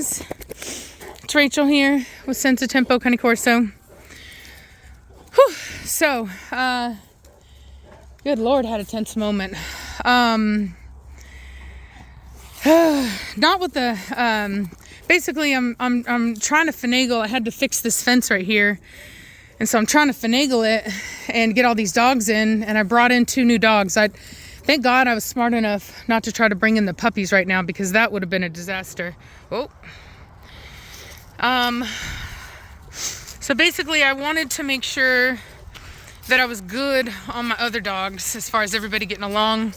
guys, it's Rachel here with Senza Cane Corso. Whew. So, good Lord, had a tense moment. Not with the, basically I'm trying to finagle. I had to fix this fence right here. And so I'm trying to finagle it and get all these dogs in. And I brought in 2 new dogs. Thank God I was smart enough not to try to bring in the puppies right now, because that would have been a disaster. Oh. So basically I wanted to make sure that I was good on my other dogs as far as everybody getting along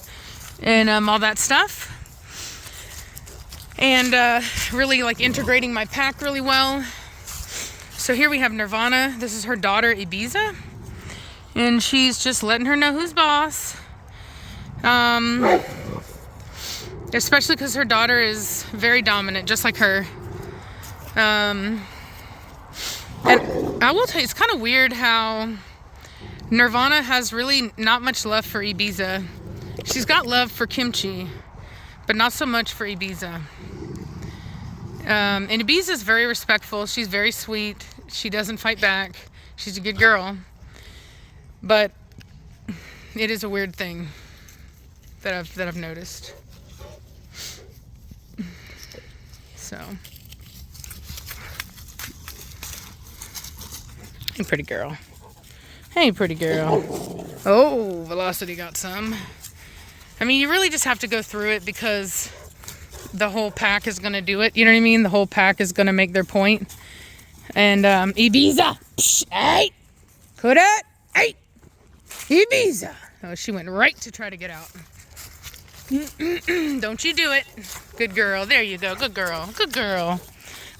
and all that stuff. And really like integrating my pack really well. So here we have Nirvana. This is her daughter, Ibiza. And she's just letting her know who's boss. Especially because her daughter is very dominant, just like her. And I will tell you, it's kind of weird how Nirvana has really not much love for Ibiza. She's got love for Kimchi, but not so much for Ibiza. And Ibiza is very respectful. She's very sweet. She doesn't fight back. She's a good girl. But it is a weird thing that I've noticed. So, hey, pretty girl. Hey, pretty girl. Oh, Velocity got some. I mean, you really just have to go through it because the whole pack is going to do it. You know what I mean? The whole pack is going to make their point. And Ibiza. Psh, hey. Put it. Hey. Ibiza. Oh, she went right to try to get out. Don't you do it. Good girl. There you go. Good girl. Good girl.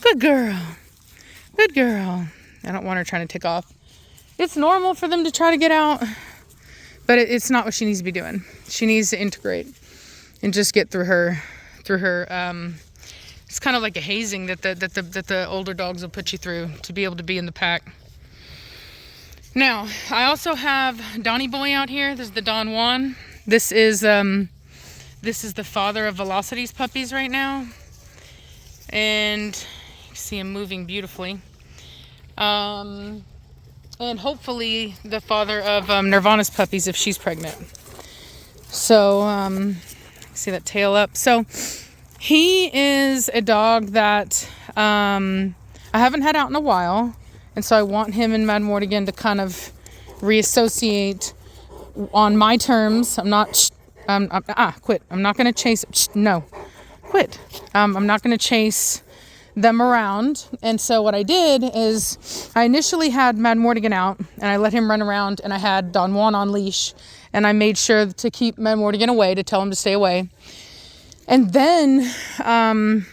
Good girl. Good girl. I don't want her trying to take off. It's normal for them to try to get out, but it's not what she needs to be doing. She needs to integrate and just get through her. It's kind of like a hazing that the older dogs will put you through to be able to be in the pack. Now, I also have Donnie Boy out here. This is the Don Juan. This is the father of Velocity's puppies right now. And you can see him moving beautifully. And hopefully the father of Nirvana's puppies if she's pregnant. So, see that tail up. So, he is a dog that I haven't had out in a while. And so I want him and Mad Mortigan to kind of reassociate on my terms. I'm not... quit. I'm not going to chase... no. Quit. I'm not going to chase them around. And so what I did is I initially had Mad Mortigan out and I let him run around, and I had Don Juan on leash, and I made sure to keep Mad Mortigan away, to tell him to stay away. And then,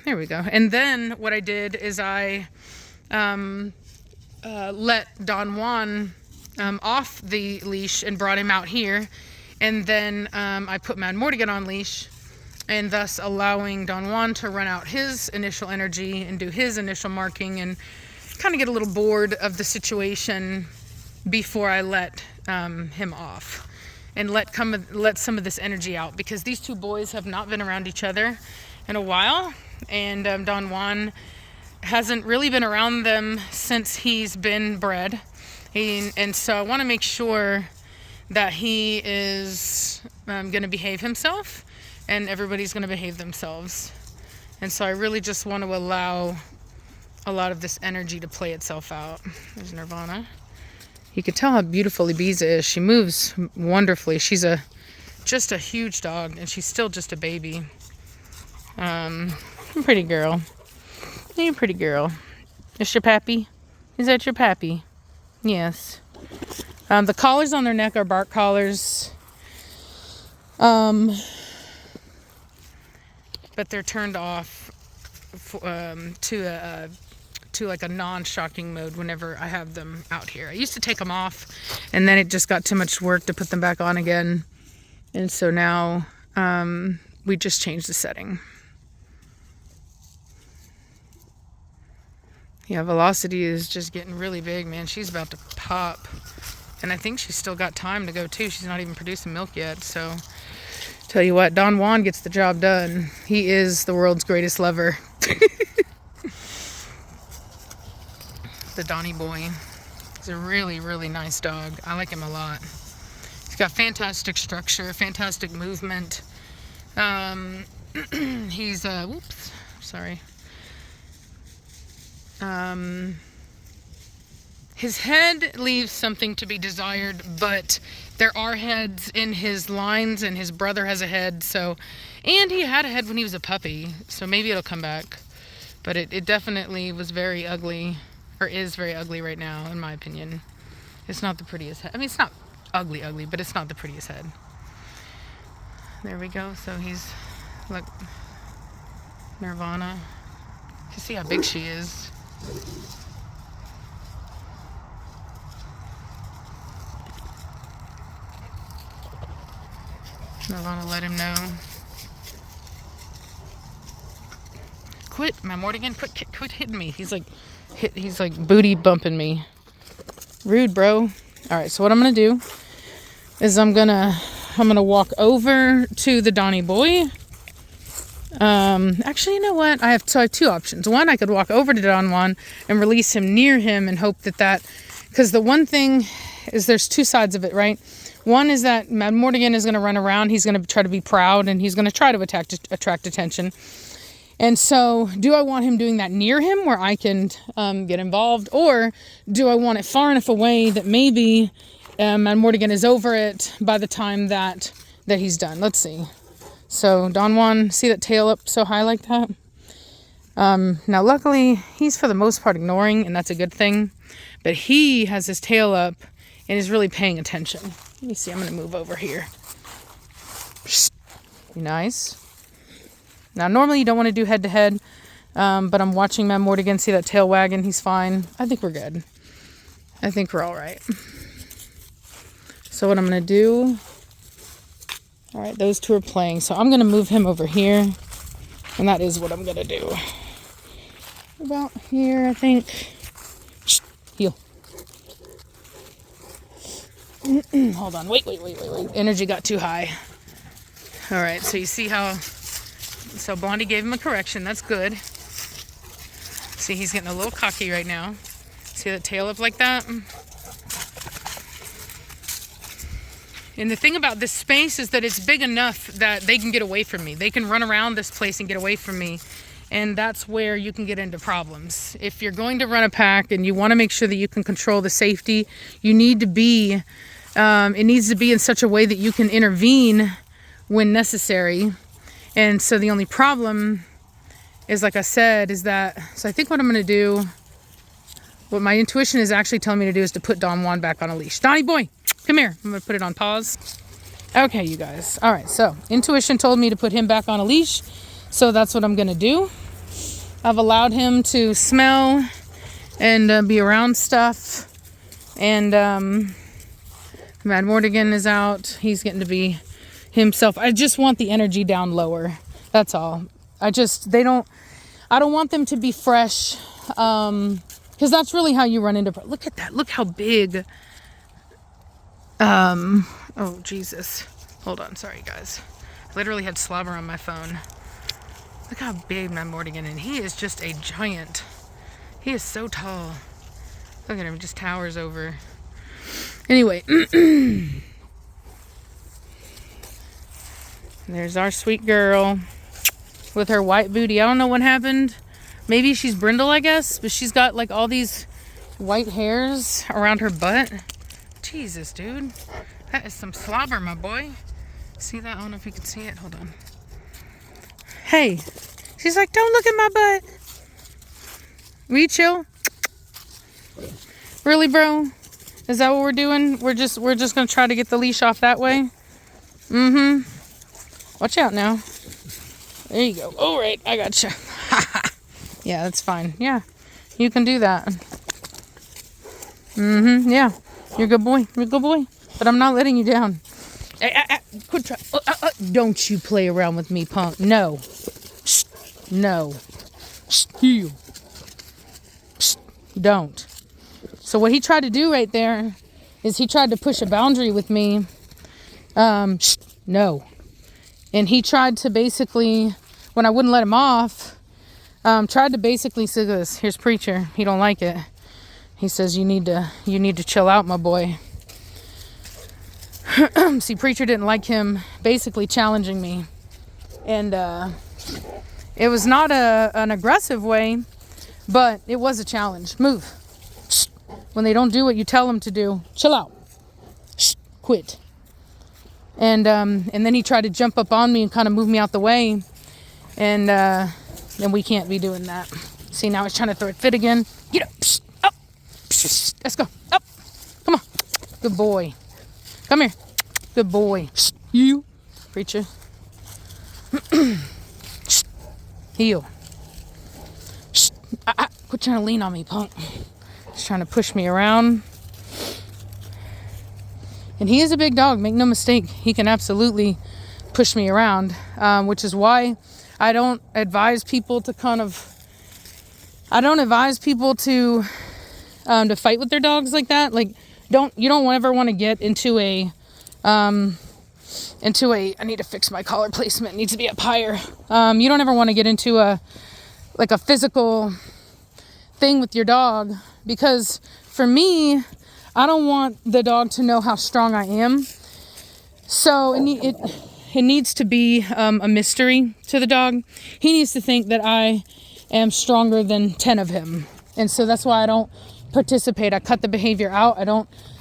there we go. And then what I did is I let Don Juan off the leash and brought him out here. And then I put Mad Mortigan on leash, and thus allowing Don Juan to run out his initial energy and do his initial marking and kind of get a little bored of the situation before I let him off and let some of this energy out, because these 2 boys have not been around each other in a while, and Don Juan hasn't really been around them since he's been bred, and so I want to make sure that he is going to behave himself and everybody's going to behave themselves. And so I really just want to allow a lot of this energy to play itself out. There's Nirvana. You can tell how beautiful Ibiza is. She moves wonderfully. She's just a huge dog, and she's still just a baby. Pretty girl. Hey, pretty girl. Is your pappy? Is that your pappy? Yes. The collars on their neck are bark collars. But they're turned off to like a non-shocking mode whenever I have them out here. I used to take them off, and then it just got too much work to put them back on again. And so now we just changed the setting. Yeah, Velocity is just getting really big, man. She's about to pop. And I think she's still got time to go, too. She's not even producing milk yet, so... Tell you what, Don Juan gets the job done. He is the world's greatest lover. the Donnie boy. He's a really, really nice dog. I like him a lot. He's got fantastic structure, fantastic movement. He's, whoops, sorry. His head leaves something to be desired, but there are heads in his lines, and his brother has a head, so, and he had a head when he was a puppy, so maybe it'll come back. But it definitely was very ugly, or is very ugly right now, in my opinion. It's not the prettiest head. I mean, it's not ugly, but it's not the prettiest head. There we go. So he's, look, Nirvana. You see how big she is. Nirvana let him know. Quit, my Mortigan, quit hitting me. He's like booty bumping me. Rude, bro. All right, so what I'm gonna do is I'm gonna walk over to the Donnie boy. Actually, you know what? I have two options. One, I could walk over to Don Juan and release him near him and hope that, because the one thing is there's two sides of it, right? One is that Mad Mortigan is going to run around. He's going to try to be proud, and he's going to try to attract attention. And so, do I want him doing that near him where I can get involved? Or do I want it far enough away that maybe Mad Mortigan is over it by the time that he's done? Let's see. So, Don Juan, see that tail up so high like that? Now, luckily, he's for the most part ignoring, and that's a good thing. But he has his tail up and is really paying attention. Let me see, I'm going to move over here. Nice. Now, normally you don't want to do head-to-head, but I'm watching Mad Mortigan. See that tail wagging? He's fine. I think we're good. I think we're all right. So what I'm going to do... All right, those two are playing. So I'm going to move him over here, and that is what I'm going to do. About here, I think. Heel. Hold on. Wait. Energy got too high. All right, so you see how... So Blondie gave him a correction. That's good. See, he's getting a little cocky right now. See that tail up like that? And the thing about this space is that it's big enough that they can get away from me. They can run around this place and get away from me. And that's where you can get into problems. If you're going to run a pack and you want to make sure that you can control the safety, you need to be, it needs to be in such a way that you can intervene when necessary. And so the only problem is, like I said, is that, so I think what I'm going to do, what my intuition is actually telling me to do is to put Don Juan back on a leash. Donnie boy, come here. I'm going to put it on pause. Okay, you guys. All right, so intuition told me to put him back on a leash. So that's what I'm going to do. I've allowed him to smell and be around stuff. And Mad Mortigan is out. He's getting to be himself. I just want the energy down lower. That's all. I don't want them to be fresh. Because that's really how you run into, look at that. Look how big. Oh, Jesus. Hold on. Sorry, guys. I literally had slobber on my phone. Look how big Mad Mortigan, and he is just a giant. He is so tall. Look at him, just towers over. Anyway. There's our sweet girl with her white booty. I don't know what happened. Maybe she's brindle, I guess, but she's got like all these white hairs around her butt. Jesus, dude. That is some slobber, my boy. See that? I don't know if you can see it. Hold on. Hey. She's like, don't look at my butt. Will you chill? Really, bro? Is that what we're doing? We're just gonna try to get the leash off that way? Mm-hmm. Watch out now. There you go. All right, I gotcha. Yeah, that's fine. Yeah, you can do that. Mm-hmm. Yeah, you're a good boy. You're a good boy. But I'm not letting you down. Quit try. Don't you play around with me, punk. No. No. You. Don't. So what he tried to do right there is he tried to push a boundary with me. No. And he tried to basically, when I wouldn't let him off, tried to basically say this. Here's Preacher. He don't like it. He says, you need to chill out, my boy. See, Preacher didn't like him basically challenging me. And it was not an aggressive way, but it was a challenge. Move. Shh. When they don't do what you tell them to do, chill out. Shh. Quit. And then he tried to jump up on me and kind of move me out the way. And we can't be doing that. See, now he's trying to throw a fit again. Get up. Psst, up. Psst, let's go. Up. Come on. Good boy. Come here. Good boy. Psst, you. Preacher. Psst, heel. Psst, quit trying to lean on me, punk. He's trying to push me around. And he is a big dog. Make no mistake. He can absolutely push me around, which is why I don't advise people to to fight with their dogs like that. Like, you don't ever want to get into a I need to fix my collar placement. It needs to be up higher. You don't ever want to get into a physical thing with your dog, because for me, I don't want the dog to know how strong I am. So it needs to be a mystery to the dog. He needs to think that I am stronger than 10 of him. And so that's why I don't participate. I cut the behavior out.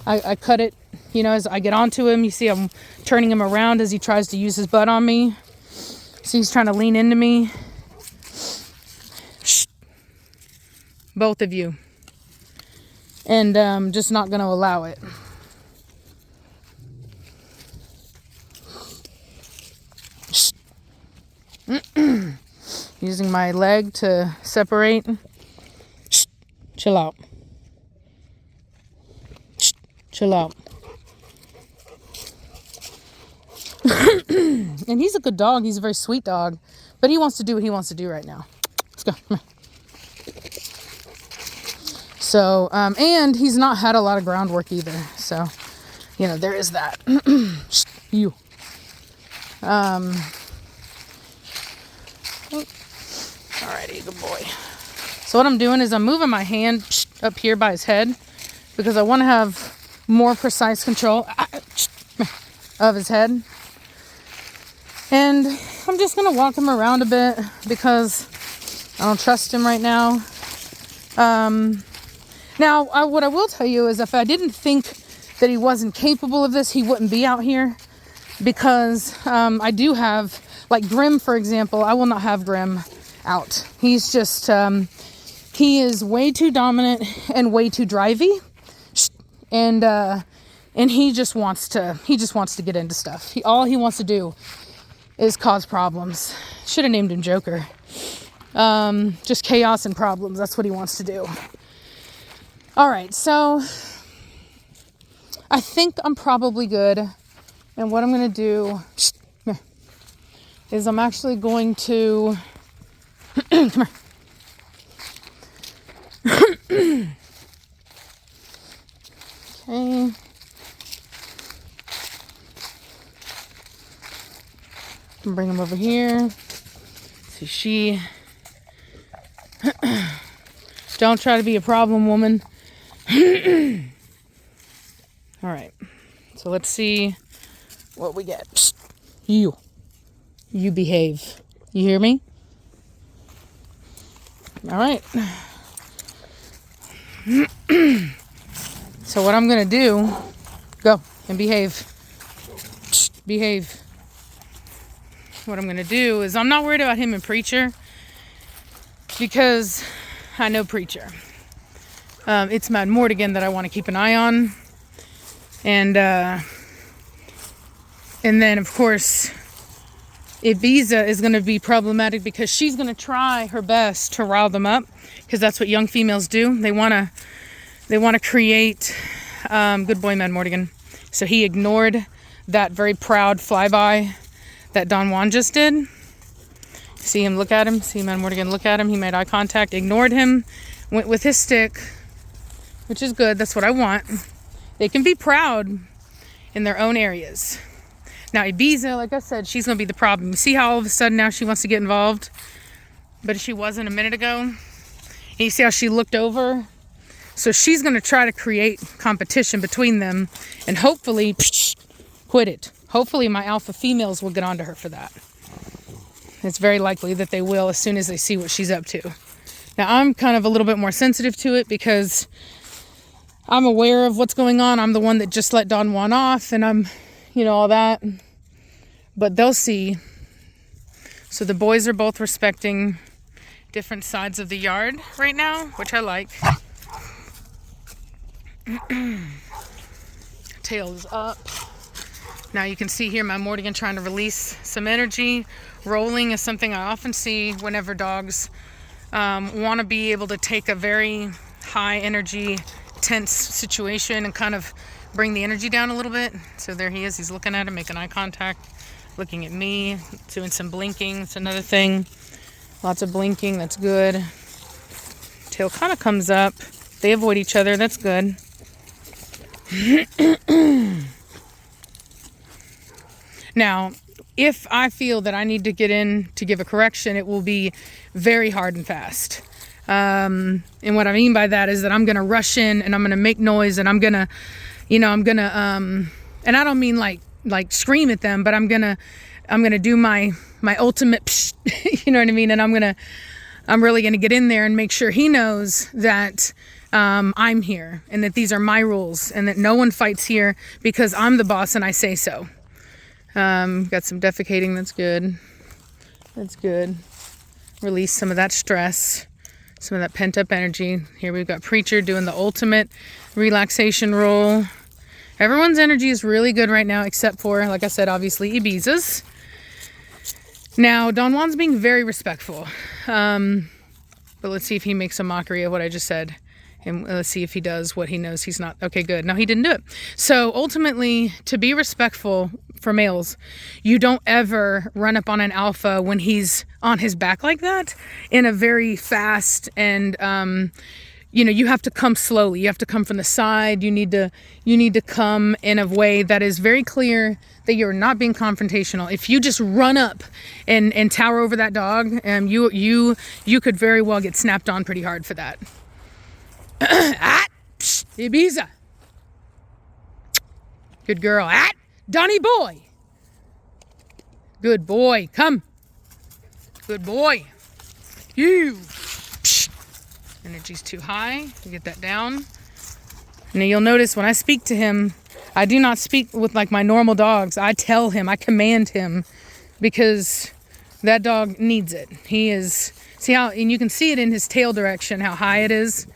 I cut it, as I get onto him. You see I'm turning him around as he tries to use his butt on me. See, he's trying to lean into me. Shh. Both of you. And just not going to allow it. Using my leg to separate. Shh. Chill out. Shh. Chill out. And he's a good dog. He's a very sweet dog. But he wants to do what he wants to do right now. Let's go. Come here. So, and he's not had a lot of groundwork either. So, there is that. You. Alrighty, good boy. So what I'm doing is I'm moving my hand up here by his head because I want to have more precise control of his head. And I'm just going to walk him around a bit because I don't trust him right now. Now, what I will tell you is if I didn't think that he wasn't capable of this, he wouldn't be out here, because I do have, like Grim, for example, I will not have Grim out. He's just, he is way too dominant and way too drivey, and he just wants to get into stuff. All he wants to do is cause problems. Should have named him Joker. Just chaos and problems. That's what he wants to do. All right, so I think I'm probably good. And what I'm going to do is I'm actually going to... Come here. Okay. Bring him over here. See, she... Don't try to be a problem, woman. All right. So let's see what we get. Psst. You behave. You hear me? All right. So what I'm going to do, go and behave. Psst. Behave. What I'm going to do is I'm not worried about him and Preacher because I know Preacher. It's Mad Mortigan that I want to keep an eye on. And then, of course, Ibiza is going to be problematic because she's going to try her best to rile them up, because that's what young females do. They want to create, good boy, Mad Mortigan. So he ignored that very proud flyby that Don Juan just did. See him look at him. See Mad Mortigan look at him. He made eye contact, ignored him, went with his stick, which is good. That's what I want. They can be proud in their own areas. Now, Ibiza, like I said, she's going to be the problem. You see how all of a sudden now she wants to get involved? But she wasn't a minute ago. And you see how she looked over So she's going to try to create competition between them and hopefully quit it. Hopefully my alpha females will get onto her for that. It's very likely that they will as soon as they see what she's up to. Now, I'm kind of a little bit more sensitive to it because I'm aware of what's going on. I'm the one that just let Don Juan off, and I'm, you know, all that. But they'll see. So the boys are both respecting different sides of the yard right now, which I like. Tail is up. Now you can see here my Mortigan trying to release some energy. Rolling is something I often see whenever dogs want to be able to take a very high energy, tense situation and kind of bring the energy down a little bit. So there he is. He's looking at him, making eye contact, looking at me, doing some blinking. It's another thing. Lots of blinking. That's good. Tail kind of comes up. They avoid each other. That's good. Now, if I feel that I need to get in to give a correction, it will be very hard and fast. And what I mean by that is that I'm going to rush in and I'm going to make noise and I'm going to, and I don't mean like scream at them, but I'm going to do my ultimate, psh, you know what I mean? And I'm really going to get in there and make sure he knows that I'm here and that these are my rules and that no one fights here because I'm the boss and I say so. Got some defecating. That's good. That's good. Release some of that stress, some of that pent up energy. Here we've got Preacher doing the ultimate relaxation roll. Everyone's energy is really good right now, except for, like I said, obviously Ibiza's. Now, Don Juan's being very respectful. But let's see if he makes a mockery of what I just said. And let's see if he does what he knows he's not. Okay, good. No, he didn't do it. So ultimately, to be respectful for males, you don't ever run up on an alpha when he's on his back like that in a very fast and, you have to come slowly. You have to come from the side. You need to come in a way that is very clear that you're not being confrontational. If you just run up and tower over that dog, you could very well get snapped on pretty hard for that. Ibiza. Good girl. Donnie boy. Good boy. Come. Good boy. You. Energy's too high. Get that down. Now you'll notice when I speak to him, I do not speak with like my normal dogs. I tell him, I command him because that dog needs it. He is, see how, and you can see it in his tail direction, how high it is.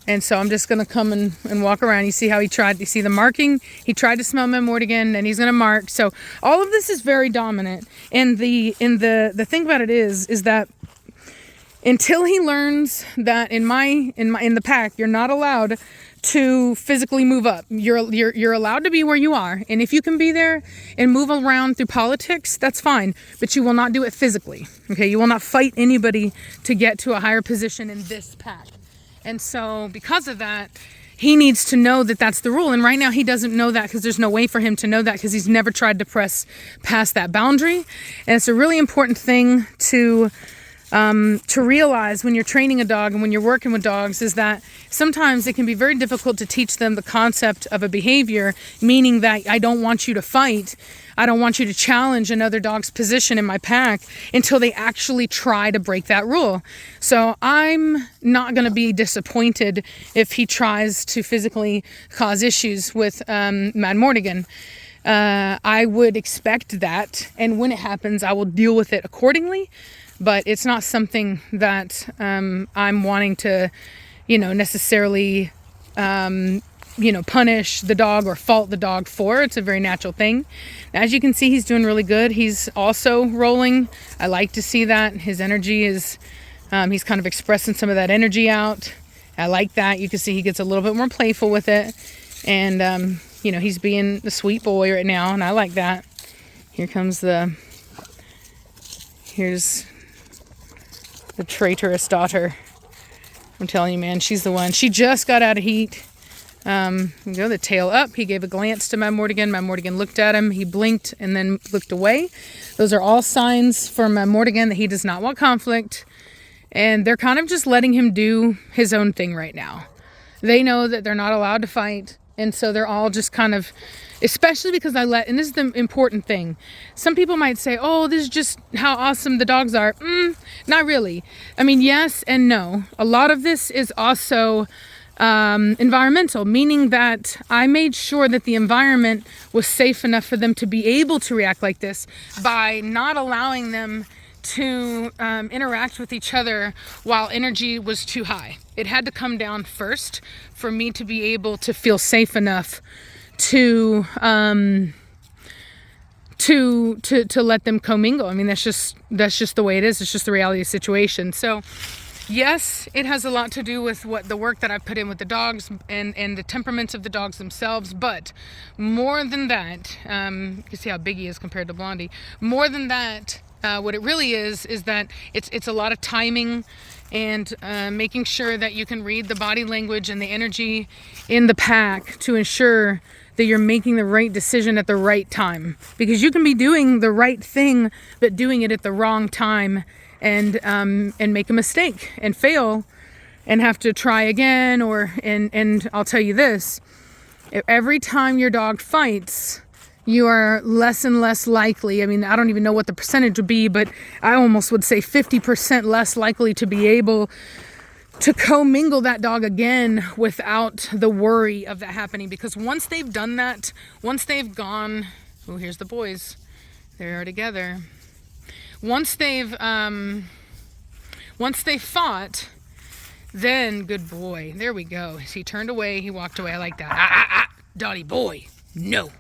And so I'm just going to come and walk around. You see how you see the marking? He tried to smell my Mortigan and he's going to mark. So all of this is very dominant. And the thing about it is that until he learns that in the pack, you're not allowed to physically move up. You're allowed to be where you are. And if you can be there and move around through politics, that's fine. But you will not do it physically. Okay, you will not fight anybody to get to a higher position in this pack. And so because of that, he needs to know that that's the rule. And right now he doesn't know that because there's no way for him to know that because he's never tried to press past that boundary. And it's a really important thing to realize when you're training a dog and when you're working with dogs is that sometimes it can be very difficult to teach them the concept of a behavior, meaning that I don't want you to fight. I don't want you to challenge another dog's position in my pack until they actually try to break that rule. So I'm not going to be disappointed if he tries to physically cause issues with Mad Mortigan. I would expect that, and when it happens, I will deal with it accordingly. But it's not something that I'm wanting to, necessarily, punish the dog or fault the dog for. It's a very natural thing. As you can see, he's doing really good. He's also rolling. I like to see that. His energy is, he's kind of expressing some of that energy out. I like that. You can see he gets a little bit more playful with it. And, he's being the sweet boy right now, and I like that. Here's the traitorous daughter. I'm telling you, man, she's the one. She just got out of heat. The tail up. He gave a glance to my Mortigan. My Mortigan looked at him. He blinked and then looked away. Those are all signs for my Mortigan that he does not want conflict. And they're kind of just letting him do his own thing right now. They know that they're not allowed to fight. And so they're all just kind of, especially because and this is the important thing. Some people might say, oh, this is just how awesome the dogs are. Not really. I mean, yes and no. A lot of this is also environmental, meaning that I made sure that the environment was safe enough for them to be able to react like this by not allowing them to interact with each other while energy was too high. It had to come down first for me to be able to feel safe enough to let them commingle. I mean, that's just the way it is. It's just the reality of the situation. So yes, it has a lot to do with what the work that I put in with the dogs and the temperaments of the dogs themselves. But more than that, you can see how big he is compared to Blondie. More than that, what it really is that it's a lot of timing and making sure that you can read the body language and the energy in the pack to ensure that you're making the right decision at the right time. Because you can be doing the right thing, but doing it at the wrong time and make a mistake and fail and have to try again. And I'll tell you this, every time your dog fights, you are less and less likely. I mean, I don't even know what the percentage would be, but I almost would say 50% less likely to be able to commingle that dog again without the worry of that happening. Because once they've done that, once they've gone, oh, here's the boys. They're together. Once they fought, then good boy. There we go. He turned away. He walked away. I like that. Dottie boy. No.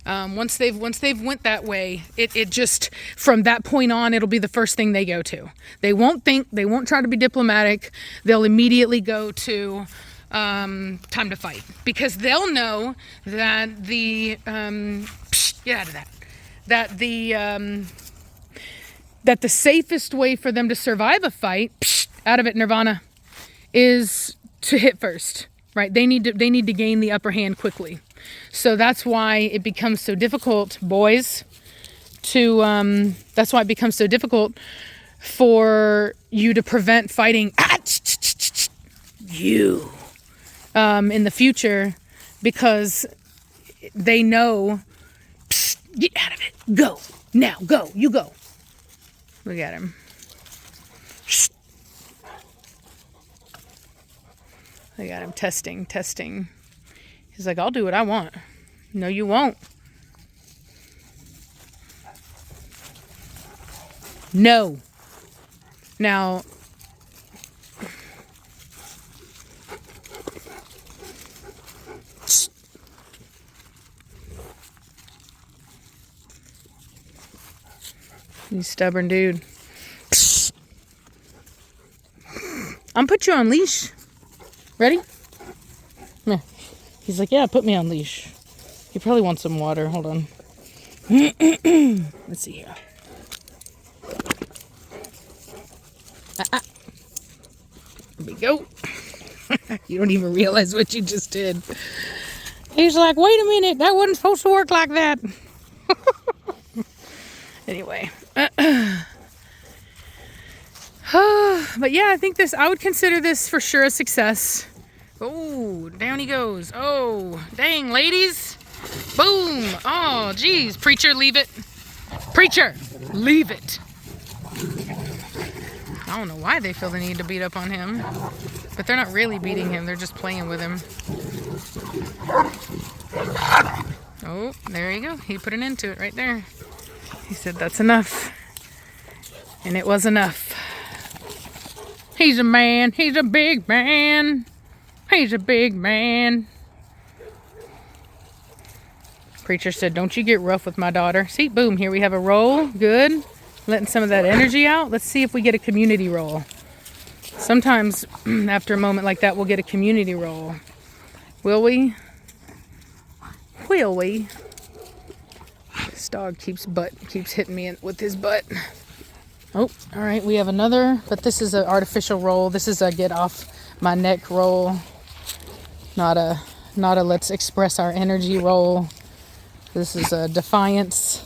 Once they've went that way, it just, from that point on, it'll be the first thing they go to. They won't think, they won't try to be diplomatic. They'll immediately go to time to fight, because they'll know that get out of that. That the safest way for them to survive a fight, out of it, Nirvana, is to hit first, right? They need to gain the upper hand quickly. So that's why it becomes so difficult, boys, that's why it becomes so difficult for you to prevent fighting you in the future, because they know, get out of it, go, now, go, you go. Look at him. Look at him, testing. He's like, I'll do what I want. No, you won't. No. Now, you stubborn dude. I'm put you on leash. Ready? Yeah. He's like, yeah, put me on leash. He probably wants some water. Hold on. Let's see here. There we go. You don't even realize what you just did. He's like, wait a minute, that wasn't supposed to work like that. Anyway. But yeah, I think I would consider this for sure a success. Oh, down he goes. Oh, dang, ladies. Boom. Oh, geez. Preacher, leave it. Preacher, leave it. I don't know why they feel the need to beat up on him, but they're not really beating him. They're just playing with him. Oh, there you go. He put an end to it right there. He said that's enough. And it was enough. He's a man. He's a big man. He's a big man. Preacher said, don't you get rough with my daughter. See, boom, here we have a roll. Good. Letting some of that energy out. Let's see if we get a community roll. Sometimes after a moment like that, we'll get a community roll. Will we? Will we? This dog keeps hitting me with his butt. Oh, all right, we have another, but this is an artificial roll. This is a get off my neck roll. Not a let's express our energy roll. This is a defiance,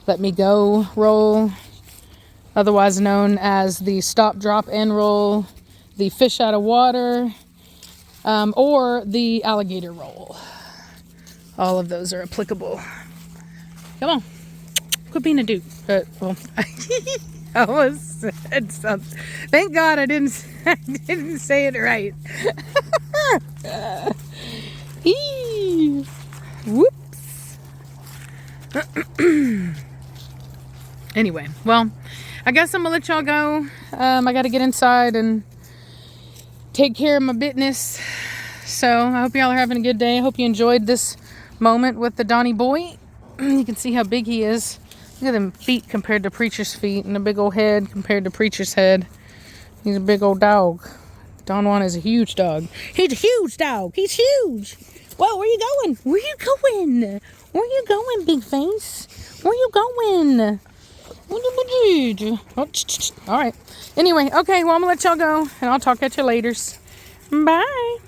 let me go roll. otherwise known as the stop, drop, and roll, the fish out of water, or the alligator roll. All of those are applicable. Come on, quit being a dude. Well, I almost said something. Thank God I didn't say it right. Whoops. Anyway, well, I guess I'm gonna let y'all go. I gotta get inside and take care of my business. So I hope y'all are having a good day. I hope you enjoyed this moment with the Donnie boy. You can see how big he is. Look at them feet compared to Preacher's feet, and a big old head compared to Preacher's head. He's a big old dog. Don Juan is a huge dog. He's a huge dog. He's huge. Whoa, where you going? Where you going? Where you going, big face? Where you going? All right. Anyway, okay, well, I'm going to let y'all go, and I'll talk at you later. Bye.